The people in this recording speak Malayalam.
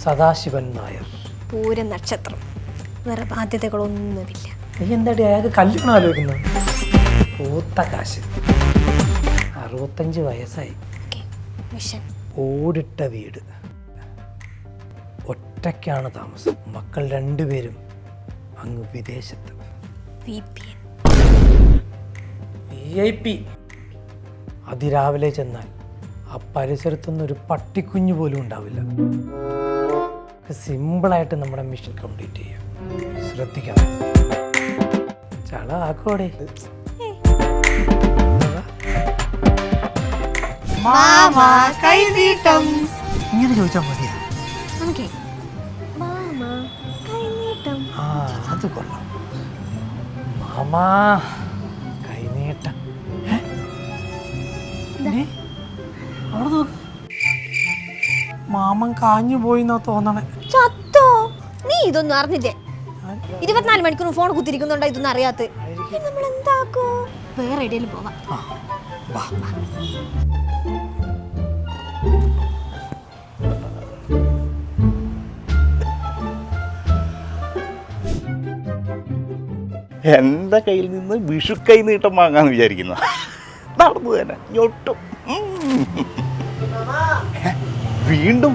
സദാശിവൻ നായർ. പൂര നക്ഷത്രം. വേറെ ബാധ്യതകളൊന്നുമില്ല. നീ എന്താടി അയാൾക്ക് കല്യാണം ആലോചിക്കുന്നത്? പൂത്ത കാശ്. 65 വയസ്സായി. മിഷൻ. ഓടിട്ട വീട്. ഒറ്റയ്ക്കാണ് താമസം. മക്കൾ 2 പേരും അങ്ങ് വിദേശത്ത്. VIP. അതിരാവിലെ ചെന്നാൽ ആ പരിസരത്തൊന്നും ഒരു പട്ടിക്കുഞ്ഞു പോലും ഉണ്ടാവില്ല. സിമ്പിളായിട്ട് നമ്മുടെ മിഷൻ കംപ്ലീറ്റ് ചെയ്യാം. ശ്രദ്ധിക്കാം. ചള ആക്കോടെ. ഇങ്ങനെ ചോദിച്ചാൽ മതിയാ. ആ അത് കൊള്ളാം. മാമാ കൈനീട്ടം. അവിടെ നോക്ക്. മാമൻ കാഞ്ഞു പോയിന്നാ തോന്നണേ. ചത്തോ? നീ ഇതൊന്നും അറിഞ്ഞില്ലേ? 24 മണിക്കൂർ ഫോൺ കുത്തിരിക്കുന്നുണ്ടോ? ഇതൊന്നും അറിയാത്ത നമ്മൾ എന്താക്കോ? വേറെ എവിടെയെങ്കിലും പോവാം. എൻ്റെ കയ്യിൽ നിന്ന് വിഷുക്കൈ നീട്ടം വാങ്ങാന്ന് വിചാരിക്കുന്ന നടന്നു തന്നെ ഞൊട്ടും. വീണ്ടും